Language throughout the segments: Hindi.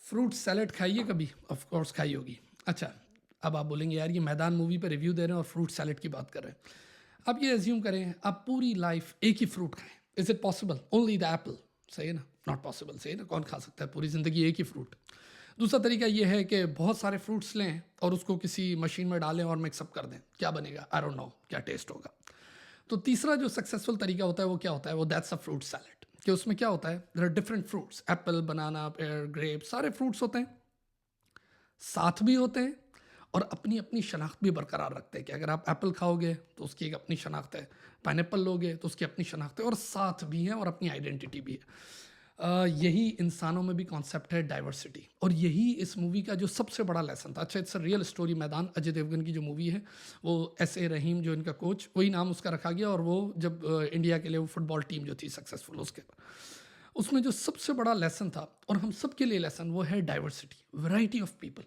फ्रूट सैलेड खाइए कभी? ऑफ कोर्स खाई होगी। अच्छा, अब आप बोलेंगे यार ये मैदान मूवी पे रिव्यू दे रहे हैं और फ्रूट सैलेड की बात कर रहे हैं। अब ये एज्यूम करें आप पूरी लाइफ एक ही फ्रूट खाएं, is it possible? Only the Apple, सही है ना? नॉट पॉसिबल, सही है ना? कौन खा सकता है पूरी ज़िंदगी एक ही फ्रूट? दूसरा तरीका ये है कि बहुत सारे फ्रूट्स लें और उसको किसी मशीन में डालें और मिक्सअप कर दें। क्या बनेगा? आई डोंट नो क्या टेस्ट होगा। तो तीसरा जो सक्सेसफुल तरीका होता है वो क्या होता है? वो दैट्स अ फ्रूट सैलेड। कि उसमें क्या होता है? There are different fruits, apple, banana, pear, grape, सारे फ्रूट्स होते हैं, साथ भी होते हैं और अपनी अपनी शनाख्त भी बरकरार रखते हैं। कि अगर आप एप्पल खाओगे तो उसकी एक अपनी शनाख्त है, पाइनएप्पल लोगे तो उसकी अपनी शनाख्त है और साथ भी है और अपनी आइडेंटिटी भी है। यही इंसानों में भी कॉन्सेप्ट है डाइवर्सिटी, और यही इस मूवी का जो सबसे बड़ा लेसन था। अच्छा, इट्स अ रियल स्टोरी। मैदान अजय देवगन की जो मूवी है, वो S.A. रहीम जो इनका कोच, वही नाम उसका रखा गया। और वो जब इंडिया के लिए वो फुटबॉल टीम जो थी सक्सेसफुल, उसमें जो सबसे बड़ा लेसन था और हम सब के लिए लेसन, वो है डाइवर्सिटी, वैरायटी ऑफ पीपल।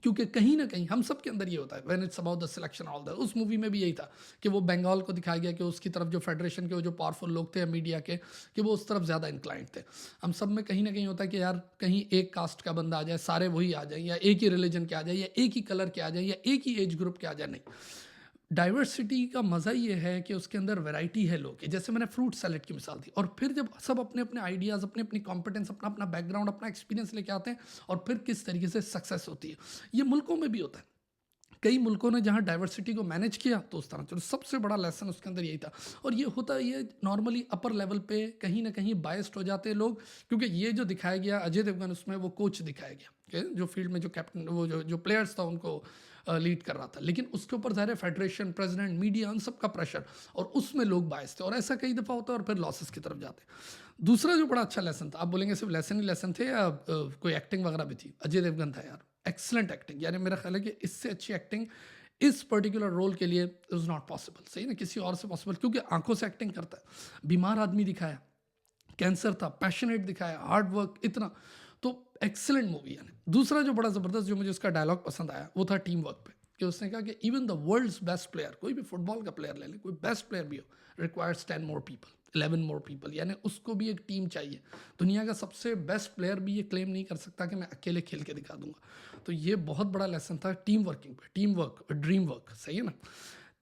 क्योंकि कहीं ना कहीं हम सब के अंदर ये होता है, when it's about the selection all the, उस मूवी में भी यही था कि वो बंगाल को दिखाया गया कि उसकी तरफ जो फेडरेशन के वो जो पावरफुल लोग थे मीडिया के, कि वो उस तरफ ज़्यादा इंक्लाइंड थे। हम सब में कहीं ना कहीं होता है कि यार कहीं एक कास्ट का बंदा आ जाए, सारे वही आ जाए, या एक ही रिलीजन के आ जाए, या एक ही कलर के आ जाए, या एक ही एज ग्रुप के आ जाए। नहीं, डाइवर्सिटी का मज़ा ये है कि उसके अंदर वैरायटी है लोग की। जैसे मैंने फ्रूट सैलेड की मिसाल दी, और फिर जब सब अपने अपने आइडियाज़, अपने अपनी कॉम्पिटेंस, अपना अपना बैकग्राउंड, अपना एक्सपीरियंस लेके आते हैं, और फिर किस तरीके से सक्सेस होती है। ये मुल्कों में भी होता है। कई मुल्कों ने जहाँ डाइवर्सिटी को मैनेज किया तो उस तरह चलो, सबसे बड़ा लेसन उसके अंदर यही था। और ये होता है, ये नॉर्मली अपर लेवल पे कहीं ना कहीं बायस्ड हो जाते हैं लोग, क्योंकि ये जो दिखाया गया अजय देवगन, उसमें वो कोच दिखाया गया कि जो फील्ड में जो कैप्टन, वो जो प्लेयर्स था उनको लीड कर रहा था, लेकिन उसके ऊपर ज़ाहिर है फेडरेशन, प्रेसिडेंट, मीडिया, उन सब का प्रेशर, और उसमें लोग बायस थे। और ऐसा कई दफ़ा होता है और फिर लॉसेस की तरफ जाते हैं। दूसरा जो बड़ा अच्छा लेसन था, आप बोलेंगे सिर्फ लेसन ही लेसन थे या कोई एक्टिंग वगैरह भी थी? अजय देवगन था यार, एक्सलेंट एक्टिंग। यानी मेरा ख्याल है कि इससे अच्छी एक्टिंग इस पर्टिकुलर रोल के लिए इज नॉट पॉसिबल, सही ना? किसी और से पॉसिबल, क्योंकि आंखों से एक्टिंग करता है। बीमार आदमी दिखाया, कैंसर था, पैशनेट दिखाया, हार्ड वर्क इतना, तो एक्सेलेंट मूवी। यानी दूसरा जो बड़ा ज़बरदस्त जो मुझे उसका डायलॉग पसंद आया, वो था टीम वर्क पे। कि उसने कहा कि even the world's best player, कोई भी फुटबॉल का प्लेयर ले ले, कोई बेस्ट प्लेयर भी हो, requires 10 more people, 11 more people. यानी उसको भी एक टीम चाहिए। दुनिया का सबसे बेस्ट प्लेयर भी ये क्लेम नहीं कर सकता कि मैं अकेले खेल के दिखा दूंगा। तो ये बहुत बड़ा लेसन था टीम वर्किंग पे, टीम वर्क, ड्रीम वर्क, सही है ना?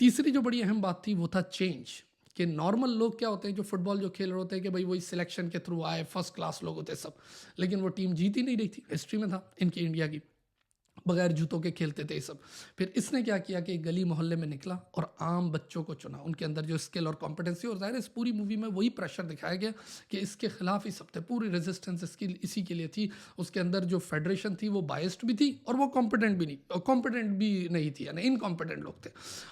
तीसरी जो बड़ी अहम बात थी वो था चेंज। कि नॉर्मल लोग क्या होते हैं जो फुटबॉल जो खेल रहे होते हैं, कि भाई वही सिलेक्शन के थ्रू आए, फर्स्ट क्लास लोग होते हैं सब, लेकिन वो टीम जीत ही नहीं रही थी। हिस्ट्री में था इनकी इंडिया की, बगैर जूतों के खेलते थे ये सब। फिर इसने क्या किया कि गली मोहल्ले में निकला और आम बच्चों को चुना, उनके अंदर जो स्किल और कॉम्पिटेंसी। और ज़ाहिर है इस पूरी मूवी में वही प्रेशर दिखाया गया कि इसके खिलाफ ही सब थे, पूरी रेजिस्टेंस इसकी इसी के लिए थी। उसके अंदर जो फेडरेशन थी वो बायस्ड भी थी और वो कॉम्पिटेंट भी नहीं, कॉम्पिटेंट भी नहीं थी, यानी इनकॉम्पिटेंट लोग थे।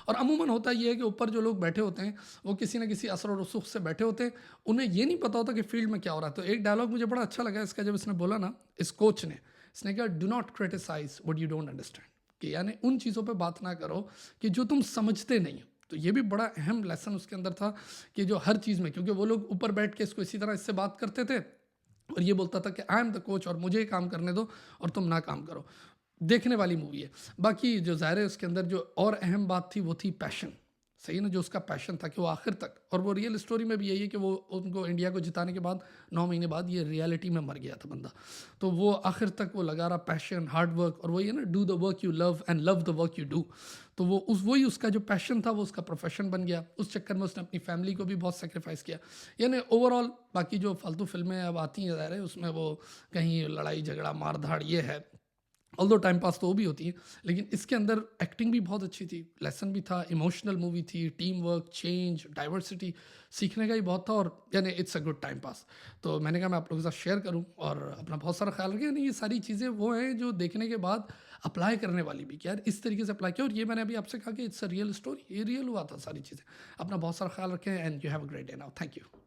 और अमूमन होता ये है कि ऊपर जो लोग बैठे होते हैं वो किसी ना किसी असर और रसूख से बैठे होते हैं, उन्हें ये नहीं पता होता कि फील्ड में क्या हो रहा है। तो एक डायलॉग मुझे बड़ा अच्छा लगा इसका, जब इसने बोला ना, इस कोच ने, इसने कहा do not criticise what you don't understand. कि यानी उन चीज़ों पे बात ना करो कि जो तुम समझते नहीं हो। तो ये भी बड़ा अहम लेसन उसके अंदर था कि जो हर चीज़ में, क्योंकि वो लोग ऊपर बैठ के इसको इसी तरह इससे बात करते थे और ये बोलता था कि आई एम द कोच और मुझे काम करने दो और तुम ना काम करो। देखने वाली मूवी है। बाकी जो ज़ाहिर है उसके अंदर जो और अहम बात थी वो थी पैशन, सही ना? जो उसका पैशन था कि वो आखिर तक, और वो रियल स्टोरी में भी यही है कि वो उनको इंडिया को जिताने के बाद 9 महीने बाद ये रियलिटी में मर गया था बंदा। तो वो आखिर तक वो लगा रहा, पैशन, हार्ड वर्क, और वही है ना, do the work you love and love the work you do. तो वो वही उसका जो पैशन था वो उसका प्रोफेशन बन गया। उस चक्कर में उसने अपनी फैमिली को भी बहुत सेक्रीफाइस किया। यानी ओवरऑल बाकी जो फालतू फिल्में अब आती हैं ज़ाहिर है उसमें वो कहीं लड़ाई झगड़ा मार धाड़ ये है, ऑल्दो टाइम पास तो वो भी होती है, लेकिन इसके अंदर एक्टिंग भी बहुत अच्छी थी, लेसन भी था, इमोशनल मूवी थी, टीम वर्क, चेंज, डाइवर्सिटी, सीखने का ही बहुत था, और यानी it's a good time pass. तो मैंने कहा मैं आप लोगों के साथ शेयर करूं और अपना बहुत सारा ख्याल रखें। यानी ये सारी चीज़ें वो हैं जो देखने के बाद अप्लाई करने वाली भी, कि यार इस तरीके से अप्लाई किया। और ये मैंने अभी आपसे कहा कि इट्स अ रियल स्टोरी, ये रियल हुआ था सारी चीज़ें। अपना बहुत सारा ख्याल रखें and you have a great day now. Thank you.